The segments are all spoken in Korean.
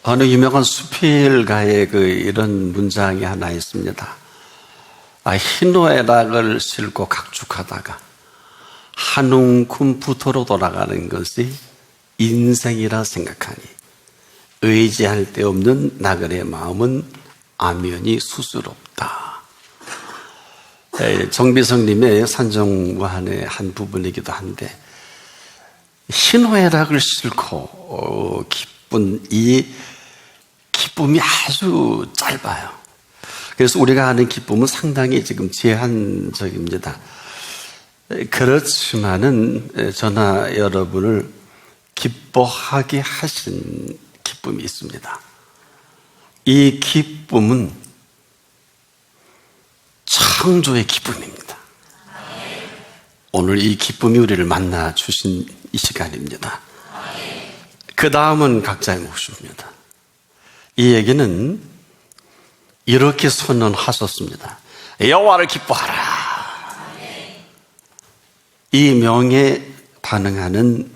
어느 유명한 수필가의 이런 문장이 하나 있습니다. 희노애락을 싣고 각축하다가 한 움큼 부터로 돌아가는 것이 인생이라 생각하니 의지할 데 없는 나그네 마음은 암연히 수스럽다. 정비성님의 산정화의 한 부분이기도 한데, 희노애락을 싣고 기쁜 이 기쁨이 아주 짧아요. 그래서 우리가 아는 기쁨은 상당히 지금 제한적입니다. 그렇지만은 저나 여러분을 기뻐하게 하신 기쁨이 있습니다. 이 기쁨은 창조의 기쁨입니다. 오늘 이 기쁨이 우리를 만나 주신 이 시간입니다. 그 다음은 각자의 몫입니다. 이 얘기는 이렇게 선언하셨습니다. 여호와를 기뻐하라. 이 명에 반응하는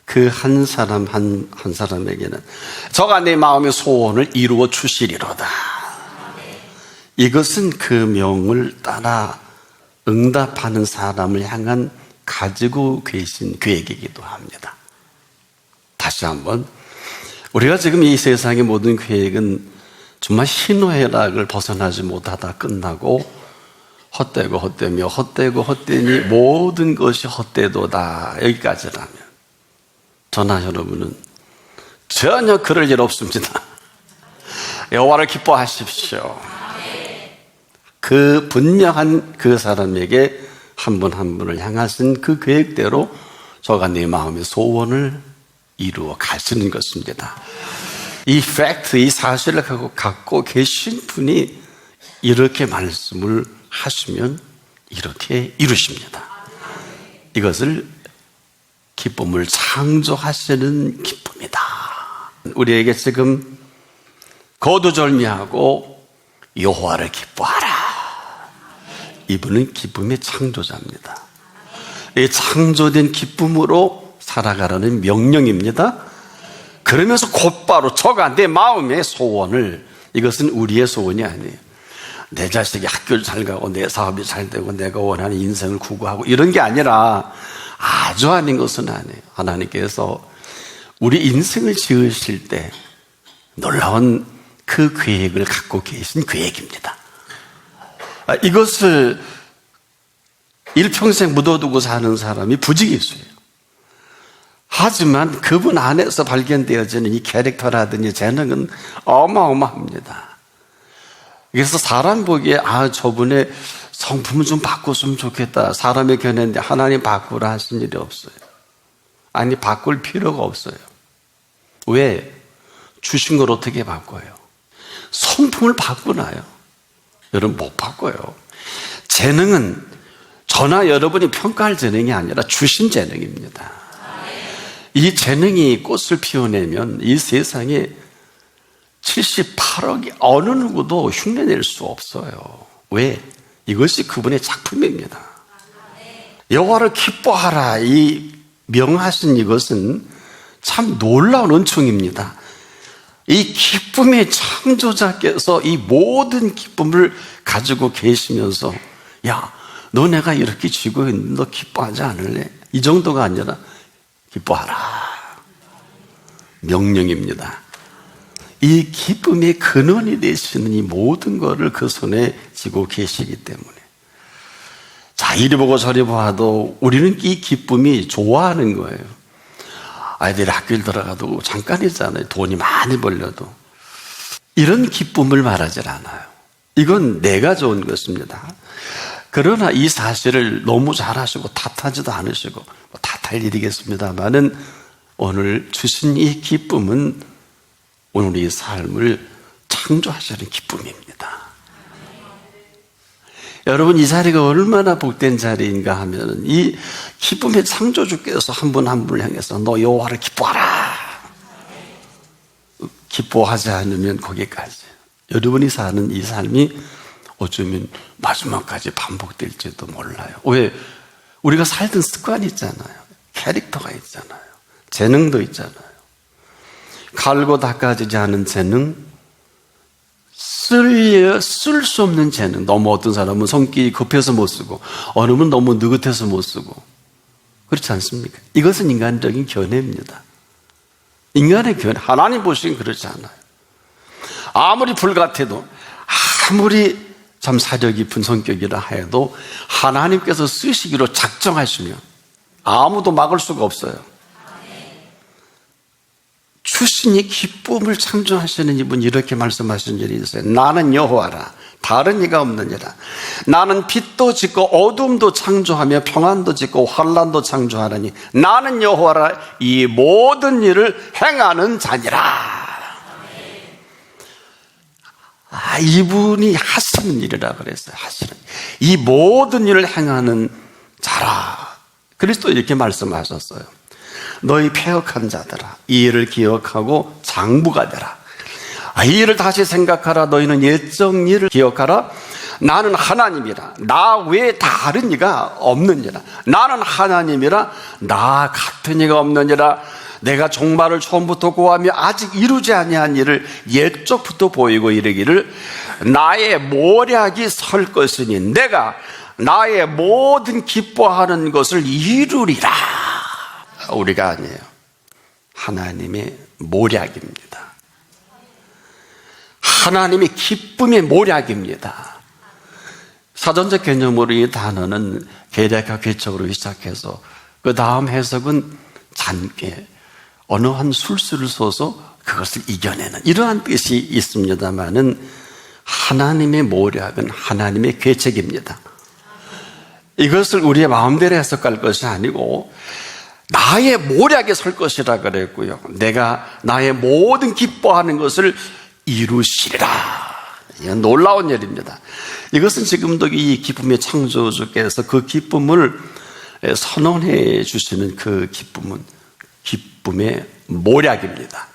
그 한 사람 한 사람에게는 저가 내 마음의 소원을 이루어 주시리로다. 이것은 그 명을 따라 응답하는 사람을 향한 가지고 계신 계획이기도 합니다. 다시 한번, 우리가 지금 이 세상의 모든 계획은 정말 희노애락을 벗어나지 못하다 끝나고 헛되고 헛되며 헛되고 헛되니 모든 것이 헛되도다, 여기까지라면 저나 여러분은 전혀 그럴 일 없습니다. 여호와를 기뻐하십시오. 그 분명한 그 사람에게 한 분 한 분을 향하신 그 계획대로 저가 내 마음의 소원을 이루어 가시는 것입니다. 이 팩트, 이 사실을 갖고 계신 분이 이렇게 말씀을 하시면 이렇게 이루십니다. 이것을 기쁨을 창조하시는 기쁨이다. 우리에게 지금 거두절미하고 여호와를 기뻐하라. 이분은 기쁨의 창조자입니다. 이 창조된 기쁨으로 살아가라는 명령입니다. 그러면서 곧바로 저가 내 마음의 소원을, 이것은 우리의 소원이 아니에요. 내 자식이 학교를 잘 가고 내 사업이 잘 되고 내가 원하는 인생을 구구하고 이런 게 아니라 아주 아닌 것은 아니에요. 하나님께서 우리 인생을 지으실 때 놀라운 그 계획을 갖고 계신 계획입니다. 이것을 일평생 묻어두고 사는 사람이 부지기수예요. 하지만 그분 안에서 발견되어지는 이 캐릭터라든지 재능은 어마어마합니다. 그래서 사람 보기에 저분의 성품을 좀 바꿨으면 좋겠다, 사람의 견해인데 하나님 바꾸라 하신 일이 없어요. 아니, 바꿀 필요가 없어요. 왜? 주신 걸 어떻게 바꿔요? 성품을 바꾸나요? 여러분, 못 바꿔요. 재능은 저나 여러분이 평가할 재능이 아니라 주신 재능입니다. 이 재능이 꽃을 피워내면 이 세상에 78억이 어느 누구도 흉내낼 수 없어요. 왜? 이것이 그분의 작품입니다. 여호와를 기뻐하라, 이 명하신 이것은 참 놀라운 은총입니다. 이 기쁨의 창조자께서 이 모든 기쁨을 가지고 계시면서, 야, 너 내가 이렇게 쥐고 있는데 너 기뻐하지 않을래? 이 정도가 아니라 기뻐하라, 명령입니다. 이 기쁨의 근원이 되시는 이 모든 것을 그 손에 쥐고 계시기 때문에, 자, 이리 보고 저리 봐도 우리는 이 기쁨이 좋아하는 거예요. 아이들이 학교를 들어가도 잠깐이잖아요. 돈이 많이 벌려도. 이런 기쁨을 말하지 않아요. 이건 내가 좋은 것입니다. 그러나 이 사실을 너무 잘하시고 탓하지도 않으시고, 탓할 일이겠습니다만은 오늘 주신 이 기쁨은 오늘 이 삶을 창조하시는 기쁨입니다. 여러분, 이 자리가 얼마나 복된 자리인가 하면 이 기쁨의 창조주께서 한 분 한 분을 향해서 너 여호와를 기뻐하라. 기뻐하지 않으면 거기까지. 여러분이 사는 이 삶이 어쩌면 마지막까지 반복될지도 몰라요. 왜? 우리가 살던 습관이 있잖아요. 캐릭터가 있잖아요. 재능도 있잖아요. 갈고 닦아지지 않은 재능, 쓸 수 없는 재능. 너무 어떤 사람은 손길이 급해서 못 쓰고, 어느 분은 너무 느긋해서 못 쓰고. 그렇지 않습니까? 이것은 인간적인 견해입니다. 인간의 견해. 하나님 보시기엔 그렇지 않아요. 아무리 불같아도, 아무리 참 사려 깊은 성격이라 해도 하나님께서 쓰시기로 작정하시면 아무도 막을 수가 없어요. 출신이 기쁨을 창조하시는 이분이 이렇게 말씀하신 일이 있어요. 나는 여호와라, 다른 이가 없느니라. 나는 빛도 짓고 어둠도 창조하며 평안도 짓고 환난도 창조하느니 나는 여호와라, 이 모든 일을 행하는 자니라. 이분이 하시는 일이라 그랬어요. 하시는 이 모든 일을 행하는 자라. 그리스도 이렇게 말씀하셨어요. 너희 패역한 자들아, 이 일을 기억하고 장부가 되라. 이 일을 다시 생각하라. 너희는 옛적 일을 기억하라. 나는 하나님이라. 나 외에 다른 이가 없느니라. 나는 하나님이라. 나 같은 이가 없느니라. 내가 종말을 처음부터 고하며 아직 이루지 아니한 일을 옛적부터 보이고 이르기를 나의 모략이 설 것이니 내가 나의 모든 기뻐하는 것을 이루리라. 우리가 아니에요. 하나님의 모략입니다. 하나님의 기쁨의 모략입니다. 사전적 개념으로 이 단어는 계략과 괴척으로 시작해서 그 다음 해석은 잔꾀, 어느 한 술수를 써서 그것을 이겨내는 이러한 뜻이 있습니다만은 하나님의 모략은 하나님의 괴책입니다. 이것을 우리의 마음대로 해석할 것이 아니고 나의 모략에 설 것이라 그랬고요. 내가 나의 모든 기뻐하는 것을 이루시리라. 놀라운 일입니다. 이것은 지금도 이 기쁨의 창조주께서 그 기쁨을 선언해 주시는 그 기쁨은 기쁨의 모략입니다.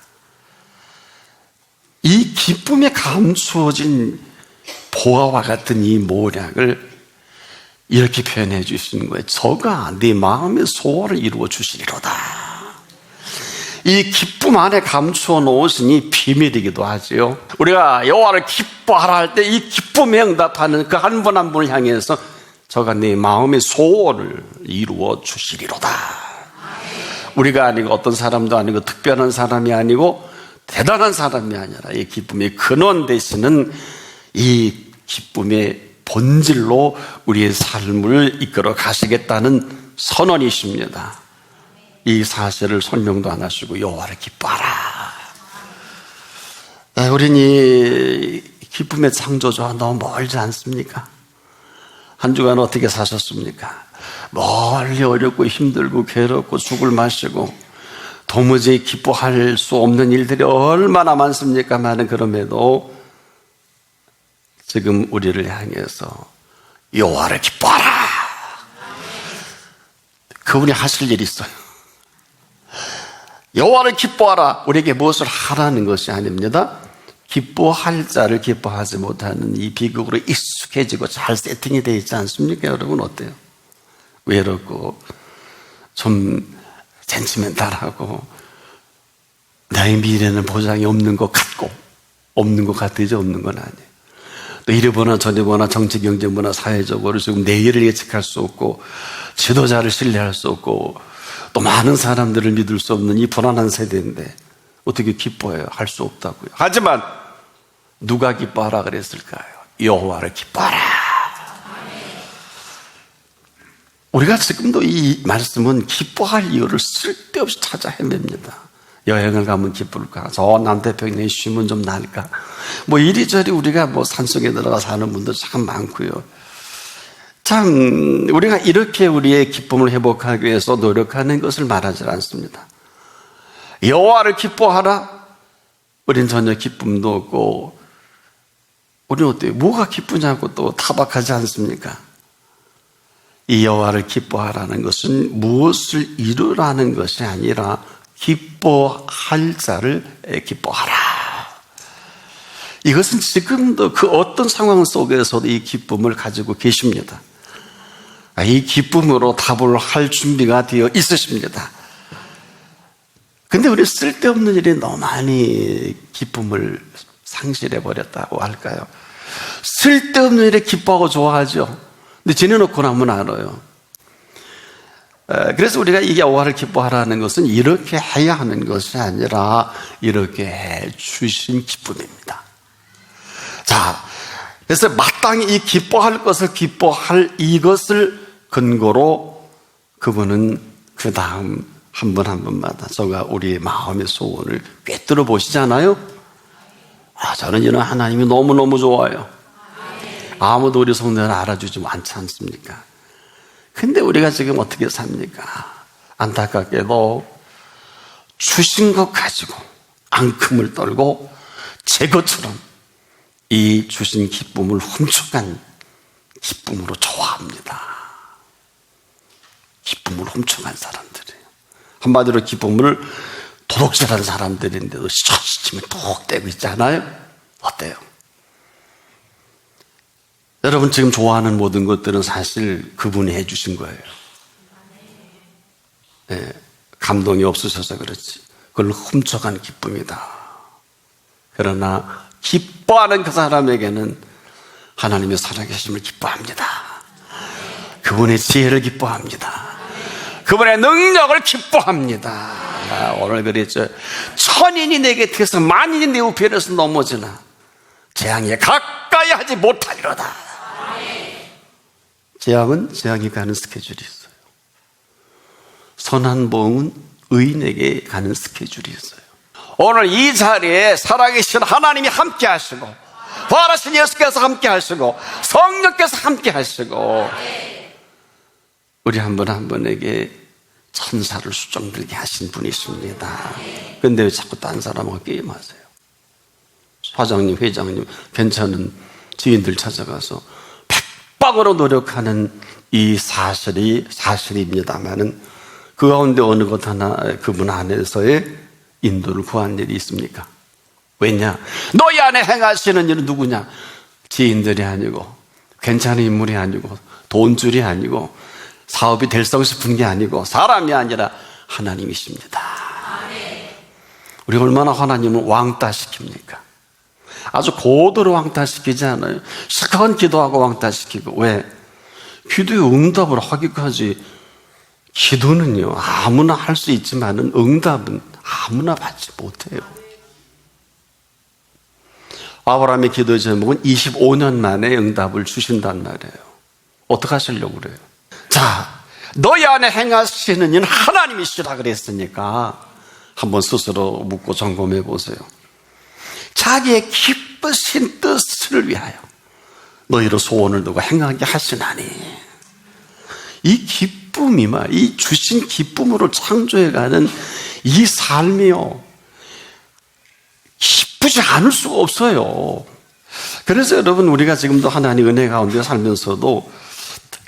이 기쁨에 감추어진 보화와 같은 이 모략을 이렇게 표현해 주시는 거예요. 저가 네 마음의 소원을 이루어 주시리로다. 이 기쁨 안에 감추어 놓으시니 비밀이기도 하지요. 우리가 여호와를 기뻐하라 할 때 이 기쁨에 응답하는 그 한 분 한 분을 향해서 저가 네 마음의 소원을 이루어 주시리로다. 우리가 아니고 어떤 사람도 아니고 특별한 사람이 아니고 대단한 사람이 아니라 이 기쁨의 근원 되시는 이 기쁨의 본질로 우리의 삶을 이끌어 가시겠다는 선언이십니다. 이 사실을 설명도 안 하시고 여호와를 기뻐하라. 우린 이 기쁨의 창조주와 너무 멀지 않습니까? 한 주간 어떻게 사셨습니까? 멀리 어렵고 힘들고 괴롭고 죽을 마시고 도무지 기뻐할 수 없는 일들이 얼마나 많습니까만 그럼에도 지금 우리를 향해서 여호와를 기뻐하라. 그분이 하실 일이 있어요. 여호와를 기뻐하라. 우리에게 무엇을 하라는 것이 아닙니다. 기뻐할 자를 기뻐하지 못하는 이 비극으로 익숙해지고 잘 세팅이 되어 있지 않습니까? 여러분 어때요? 외롭고 좀 센티멘탈하고 나의 미래는 보장이 없는 것 같고 없는 것 같으죠. 없는 건 아니에요. 또 이리 보나 저리 보나 정치 경제 문화 사회적으로 지금 내일을 예측할 수 없고 지도자를 신뢰할 수 없고 또 많은 사람들을 믿을 수 없는 이 불안한 세대인데 어떻게 기뻐해요? 할 수 없다고요. 하지만 누가 기뻐하라 그랬을까요? 여호와를 기뻐하라. 우리가 지금도 이 말씀은 기뻐할 이유를 쓸데없이 찾아 헤맵니다. 여행을 가면 기쁠까? 저 남태평양에 쉬면 좀 나을까? 뭐 이리저리 우리가 뭐 산속에 들어가 사는 분들 참 많고요. 참 우리가 이렇게 우리의 기쁨을 회복하기 위해서 노력하는 것을 말하지 않습니다. 여호와를 기뻐하라? 우린 전혀 기쁨도 없고 우리는 어때요? 뭐가 기쁘냐고 또 타박하지 않습니까? 이 여호와를 기뻐하라는 것은 무엇을 이루라는 것이 아니라 기뻐할 자를 기뻐하라. 이것은 지금도 그 어떤 상황 속에서도 이 기쁨을 가지고 계십니다. 이 기쁨으로 답을 할 준비가 되어 있으십니다. 근데 우리 쓸데없는 일에 너무 많이 기쁨을 상실해버렸다고 할까요? 쓸데없는 일에 기뻐하고 좋아하죠. 근데 지내놓고 나면 알아요. 그래서 우리가 이 여호와를 기뻐하라는 것은 이렇게 해야 하는 것이 아니라 이렇게 해 주신 기쁨입니다. 자, 그래서 마땅히 이 기뻐할 것을 기뻐할 이것을 근거로 그분은 그 다음 한 분 한 분마다 저가 우리의 마음의 소원을 꿰뚫어 보시잖아요. 저는 이런 하나님이 너무너무 좋아요. 아무도 우리 성도를 알아주지 않지 않습니까? 근데 우리가 지금 어떻게 삽니까? 안타깝게도 주신 것 가지고 앙큼을 떨고 제 것처럼 이 주신 기쁨을 훔쳐간 기쁨으로 좋아합니다. 기쁨을 훔쳐간 사람들이에요. 한마디로 기쁨을 도둑질한 사람들인데도 셔시치면 톡 떼고 있잖아요. 어때요? 여러분 지금 좋아하는 모든 것들은 사실 그분이 해주신 거예요. 네, 감동이 없으셔서 그렇지. 그걸 훔쳐간 기쁨이다. 그러나 기뻐하는 그 사람에게는 하나님의 살아계심을 기뻐합니다. 그분의 지혜를 기뻐합니다. 그분의 능력을 기뻐합니다. 오늘 그랬죠. 천인이 내 곁에서 만인이 내 우편에서 넘어지나 재앙에 가까이 하지 못하리로다. 재앙은 재앙이 가는 스케줄이 있어요. 선한 봉은 의인에게 가는 스케줄이 있어요. 오늘 이 자리에 살아계신 하나님이 함께 하시고 부활하신 예수께서 함께 하시고 성령께서 함께 하시고 우리 한 분 한 분에게 천사를 수종들게 하신 분이십니다. 근데 왜 자꾸 딴 사람하고 게임하세요? 사장님, 회장님, 괜찮은 지인들 찾아가서 백박으로 노력하는 이 사실입니다만은 그 가운데 어느 것 하나 그분 안에서의 인도를 구한 일이 있습니까? 왜냐? 너희 안에 행하시는 일은 누구냐? 지인들이 아니고 괜찮은 인물이 아니고 돈줄이 아니고 사업이 될성 싶은 게 아니고 사람이 아니라 하나님이십니다. 우리 얼마나 하나님을 왕따시킵니까? 아주 고도로 왕따시키지 않아요. 시커먼 기도하고 왕따시키고. 왜? 기도의 응답을 하기까지 기도는요 아무나 할 수 있지만 응답은 아무나 받지 못해요. 아브라함의 기도 제목은 25년 만에 응답을 주신단 말이에요. 어떻게 하시려고 그래요? 자, 너희 안에 행하시는 이는 하나님이시라 그랬으니까 한번 스스로 묻고 점검해 보세요. 자기의 기쁘신 뜻을 위하여 너희로 소원을 두고 행하게 하시나니 이 기쁨이마 이 주신 기쁨으로 창조해가는 이 삶이요 기쁘지 않을 수가 없어요. 그래서 여러분 우리가 지금도 하나님 은혜 가운데 살면서도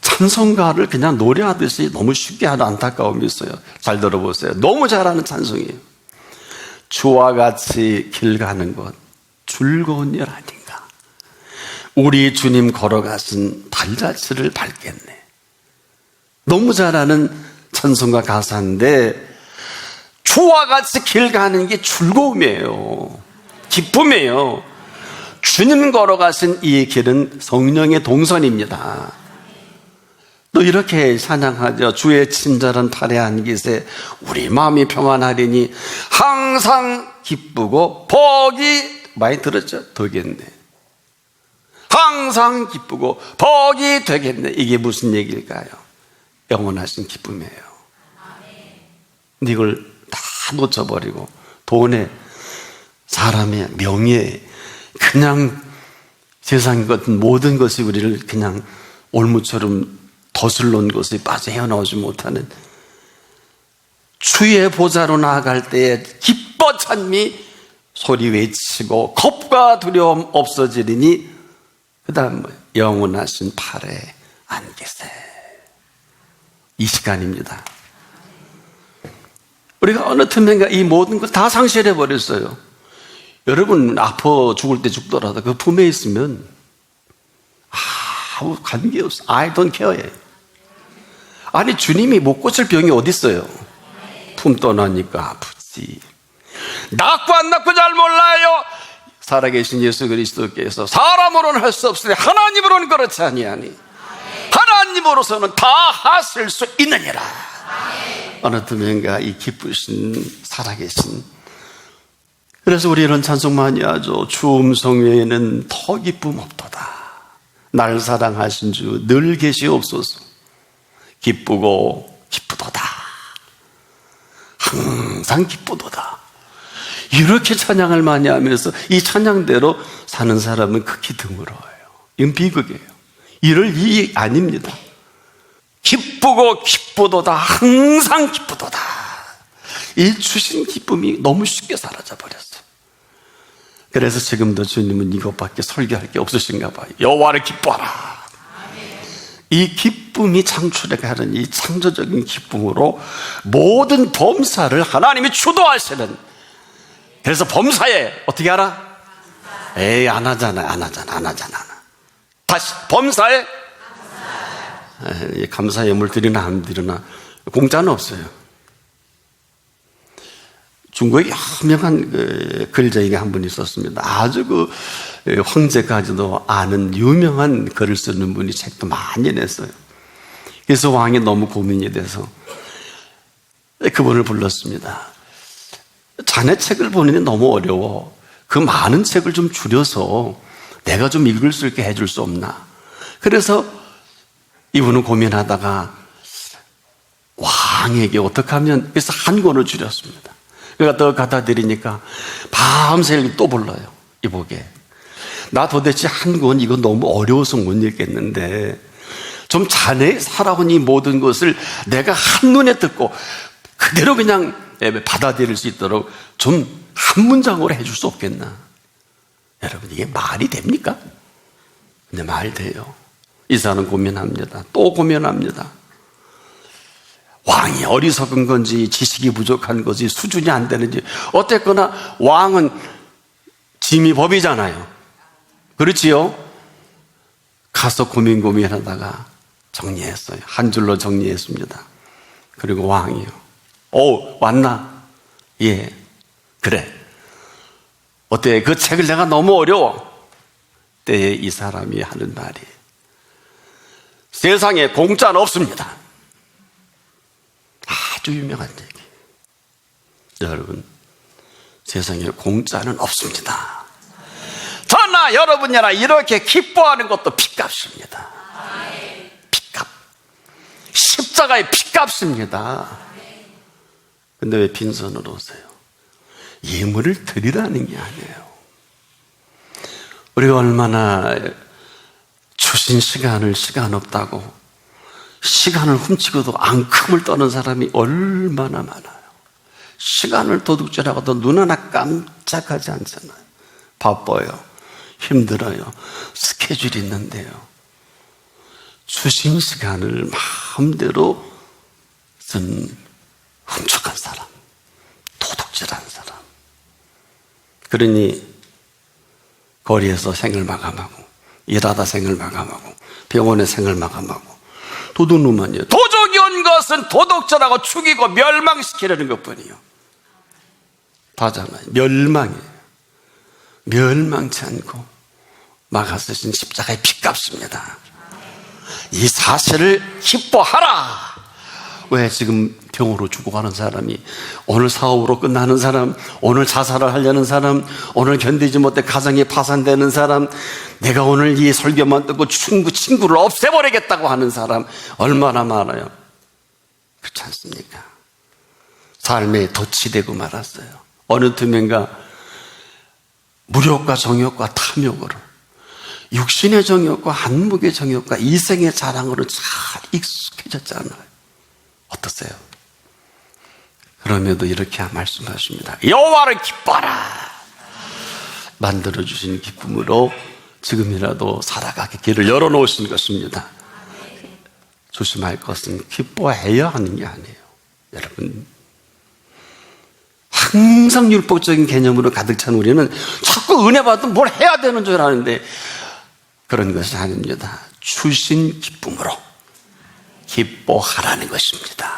찬송가를 그냥 노래하듯이 너무 쉽게 하는 안타까움이 있어요. 잘 들어보세요. 너무 잘하는 찬송이에요. 주와 같이 길 가는 것 즐거운 일 아닌가. 우리 주님 걸어가신 발자취를 밟겠네. 너무 잘하는 찬송가 가사인데 주와 같이 길 가는 게 즐거움이에요. 기쁨이에요. 주님 걸어가신 이 길은 성령의 동선입니다. 또 이렇게 찬양하죠. 주의 친절한 팔에 안기세 우리 마음이 평안하리니 항상 기쁘고 복이 많이 들었죠? 되겠네. 항상 기쁘고 복이 되겠네. 이게 무슨 얘기일까요? 영원하신 기쁨이에요. 근데 이걸 다 놓쳐버리고 돈에 사람의 명예에 그냥 세상 같은 모든 것이 우리를 그냥 올무처럼 거슬러 것에 빠져 헤어나오지 못하는 주의 보좌로 나아갈 때에 기뻐 찬미 소리 외치고 겁과 두려움 없어지리니 그 다음 영원하신 팔에 안기세. 이 시간입니다. 우리가 어느 틈엔가 이 모든 걸 다 상실해 버렸어요. 여러분 아파 죽을 때 죽더라도 그 품에 있으면 아무 관계없어. I don't care. 아니 주님이 못 고칠 병이 어디 있어요? 품 떠나니까 아프지. 크리스티. 낫고 안 낫고 잘 몰라요. 살아계신 예수 그리스도께서 사람으로는 할 수 없으니 하나님으로는 그렇지 아니하니 하나님으로서는 다 하실 수 있느니라. 어느 틈엔가 이 기쁘신 살아계신, 그래서 우리는 찬송 많이 하죠. 주 음성 외에는 더 기쁨 없도다. 날 사랑하신 주 늘 계시옵소서. 기쁘고 기쁘도다. 항상 기쁘도다. 이렇게 찬양을 많이 하면서 이 찬양대로 사는 사람은 극히 드물어요. 이건 비극이에요. 이럴 일이 아닙니다. 기쁘고 기쁘도다. 항상 기쁘도다. 이 주신 기쁨이 너무 쉽게 사라져 버렸어요. 그래서 지금도 주님은 이것밖에 설교할 게 없으신가 봐요. 여호와를 기뻐하라. 이 기쁨이 창출해가는 이 창조적인 기쁨으로 모든 범사를 하나님이 주도하시는, 그래서 범사에 어떻게 하라? 에이, 안 하잖아. 다시 범사에 감사 예물 드리나 안 드리나 공짜는 없어요. 중국에 유명한 글자이가 한 분 있었습니다. 아주 황제까지도 아는 유명한 글을 쓰는 분이 책도 많이 냈어요. 그래서 왕이 너무 고민이 돼서 그분을 불렀습니다. 자네 책을 보느니 너무 어려워. 그 많은 책을 좀 줄여서 내가 좀 읽을 수 있게 해줄 수 없나. 그래서 이분은 고민하다가 왕에게 어떻게 하면, 그래서 한 권을 줄였습니다. 그러니까 더 갖다 드리니까 밤새 또 불러요. 이보게, 나 도대체 한 권 이거 너무 어려워서 못 읽겠는데 좀 자네의 살아온 이 모든 것을 내가 한눈에 듣고 그대로 그냥 받아들일 수 있도록 좀 한 문장으로 해줄 수 없겠나. 여러분, 이게 말이 됩니까? 근데 말 돼요. 이 사람은 고민합니다. 또 고민합니다. 왕이 어리석은 건지 지식이 부족한 건지 수준이 안 되는지, 어쨌거나 왕은 짐이법이잖아요. 그렇지요? 가서 고민하다가 정리했어요. 한 줄로 정리했습니다. 그리고 왕이요, 오, 왔나? 예, 그래. 어때? 그 책을 내가 너무 어려워. 때에 이 사람이 하는 말이, 세상에 공짜는 없습니다. 아주 유명한 얘기. 여러분, 세상에 공짜는 없습니다. 저나 여러분이나 이렇게 기뻐하는 것도 핏값입니다. 핏값. 십자가의 핏값입니다. 근데 왜 빈손으로 오세요? 예물을 드리라는 게 아니에요. 우리가 얼마나 주신 시간 없다고 시간을 훔치고도 앙큼을 떠는 사람이 얼마나 많아요. 시간을 도둑질하고도 눈 하나 깜짝하지 않잖아요. 바빠요. 힘들어요. 스케줄이 있는데요. 주신 시간을 마음대로 쓴 훔쳐간 사람, 도둑질한 사람. 그러니 거리에서 생을 마감하고, 일하다 생을 마감하고, 병원에 생을 마감하고, 도둑놈만이에요. 도둑이 온 것은 도둑질하고 죽이고 멸망시키려는 것뿐이에요. 다잖아요. 멸망이에요. 멸망치 않고 막아 쓰신 십자가의 핏값입니다. 이 사실을 기뻐하라. 왜 지금 병으로 죽어가는 사람이, 오늘 사업으로 끝나는 사람, 오늘 자살을 하려는 사람, 오늘 견디지 못해 가정이 파산되는 사람, 내가 오늘 이 설교만 듣고 친구를 없애버리겠다고 하는 사람 얼마나 많아요. 그렇지 않습니까? 삶에 덫이 되고 말았어요. 어느 틈엔가 무력과 정욕과 탐욕으로, 육신의 정욕과 한목의 정욕과 이생의 자랑으로 잘 익숙해졌잖아요. 어떠세요? 그럼에도 이렇게 말씀하십니다. 여호와를 기뻐하라. 만들어주신 기쁨으로 지금이라도 살아가게 길을 열어놓으신 것입니다. 조심할 것은 기뻐해야 하는 게 아니에요. 여러분, 항상 율법적인 개념으로 가득 찬 우리는 자꾸 은혜 받으면 뭘 해야 되는 줄 아는데 그런 것이 아닙니다. 주신 기쁨으로 기뻐하라는 것입니다.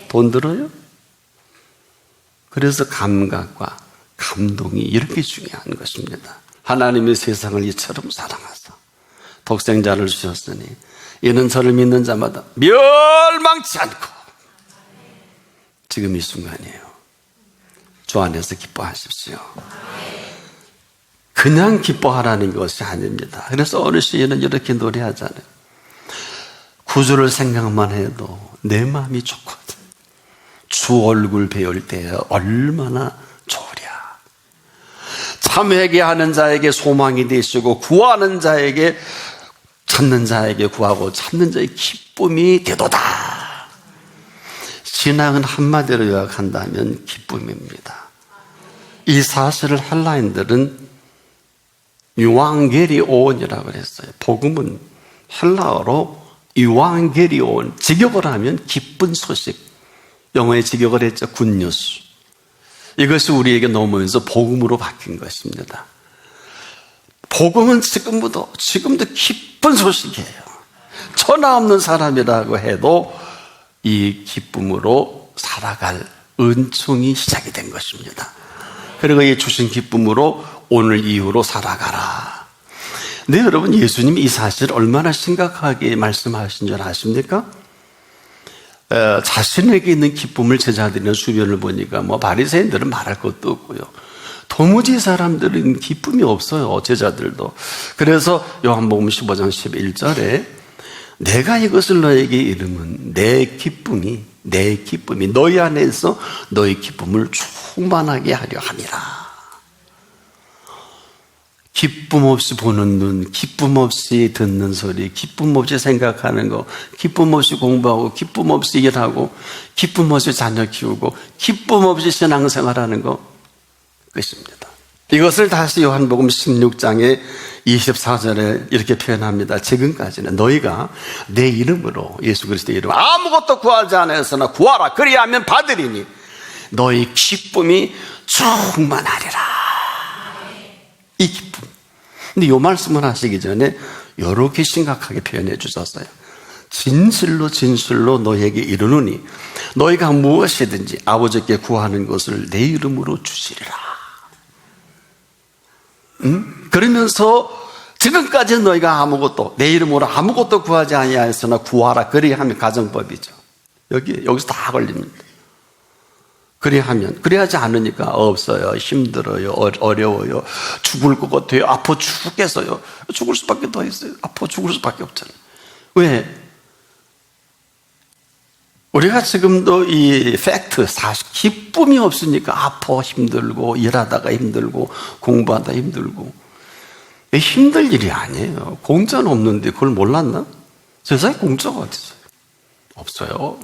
돈 들어요? 그래서 감각과 감동이 이렇게 중요한 것입니다. 하나님의 세상을 이처럼 사랑하사 독생자를 주셨으니 이는 저를 믿는 자마다 멸망치 않고, 지금 이 순간이에요. 주 안에서 기뻐하십시오. 그냥 기뻐하라는 것이 아닙니다. 그래서 어느 시인은 이렇게 노래하잖아요. 구주를 생각만 해도 내 마음이 좋거든. 주 얼굴 배울 때 얼마나 좋으랴. 참 회개하는 자에게 소망이 되시고 구하는 자에게, 찾는 자에게 구하고 찾는 자의 기쁨이 되도다. 신앙은 한마디로 요약한다면 기쁨입니다. 이 사실을 헬라인들은 유앙게리온이라고 그랬어요. 복음은 헬라어로 유앙게리온, 직역을 하면 기쁜 소식, 영어에 직역을 했죠. 굿뉴스. 이것이 우리에게 넘어오면서 복음으로 바뀐 것입니다. 복음은 지금도 기쁜 소식이에요. 천하 없는 사람이라고 해도 이 기쁨으로 살아갈 은총이 시작이 된 것입니다. 그리고 이 주신 기쁨으로 오늘 이후로 살아가라. 네, 여러분, 예수님이 이 사실을 얼마나 심각하게 말씀하신 줄 아십니까? 자신에게 있는 기쁨을 제자들이나 주변을 보니까 바리새인들은 말할 것도 없고요. 도무지 사람들은 기쁨이 없어요. 제자들도. 그래서 요한복음 15장 11절에 내가 이것을 너에게 이르면 내 기쁨이 너희 안에서 너희 기쁨을 충만하게 하려 함이라. 기쁨 없이 보는 눈, 기쁨 없이 듣는 소리, 기쁨 없이 생각하는 거, 기쁨 없이 공부하고, 기쁨 없이 일하고, 기쁨 없이 자녀 키우고, 기쁨 없이 신앙생활하는 거, 끝입니다. 이것을 다시 요한복음 16장의 24절에 이렇게 표현합니다. 지금까지는 너희가 내 이름으로, 예수 그리스도의 이름으로 아무것도 구하지 않았으나 구하라 그리하면 받으리니 너희 기쁨이 충만하리라. 이 기쁨. 근데 이 말씀을 하시기 전에 이렇게 심각하게 표현해 주셨어요. 진실로 너희에게 이르노니 너희가 무엇이든지 아버지께 구하는 것을 내 이름으로 주시리라. 그러면서 지금까지 너희가 내 이름으로 아무것도 구하지 아니하였으나 구하라 그리하면 가정법이죠. 여기서 다 걸립니다. 그리하지 않으니까 없어요. 힘들어요. 어려워요. 죽을 것 같아요. 아파 죽겠어요. 죽을 수밖에 더 있어요. 아파 죽을 수밖에 없잖아요. 왜? 우리가 지금도 이 팩트, 사실 기쁨이 없으니까 아파 힘들고 일하다가 힘들고 공부하다 힘들고. 힘들 일이 아니에요. 공짜는 없는데 그걸 몰랐나? 세상에 공짜가 어디 있어요? 없어요.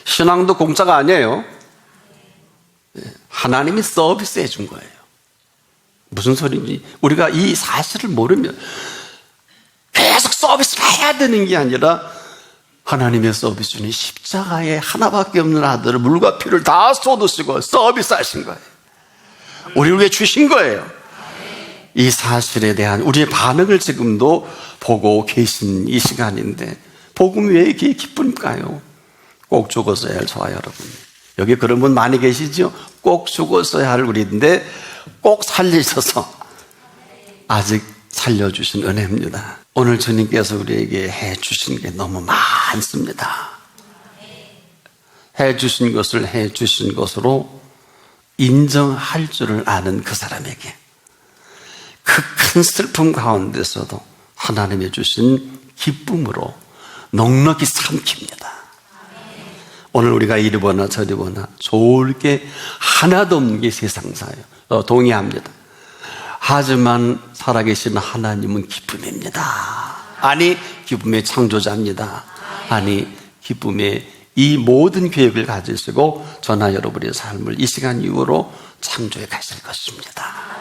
신앙도 공짜가 아니에요. 하나님이 서비스해 준 거예요. 무슨 소리인지 우리가 이 사실을 모르면 계속 서비스를 해야 되는 게 아니라 하나님의 서비스는 십자가에 하나밖에 없는 아들을 물과 피를 다 쏟으시고 서비스하신 거예요. 우리를 위해 주신 거예요. 이 사실에 대한 우리의 반응을 지금도 보고 계신 이 시간인데 복음이 왜 이렇게 기쁜가요? 꼭 죽었어야 할 저와 여러분. 여기 그런 분 많이 계시죠? 꼭 죽었어야 할 우리인데 꼭 살리셔서 아직 살려주신 은혜입니다. 오늘 주님께서 우리에게 해주신 게 너무 많습니다. 해주신 것을 해주신 것으로 인정할 줄을 아는 그 사람에게 그 큰 슬픔 가운데서도 하나님이 주신 기쁨으로 넉넉히 삼킵니다. 오늘 우리가 이리 보나 저리 보나 좋을 게 하나도 없는 게 세상사예요. 동의합니다. 하지만 살아계신 하나님은 기쁨입니다. 아니, 기쁨의 창조자입니다. 아니, 기쁨의 이 모든 계획을 가지시고 저나 여러분의 삶을 이 시간 이후로 창조해 가실 것입니다.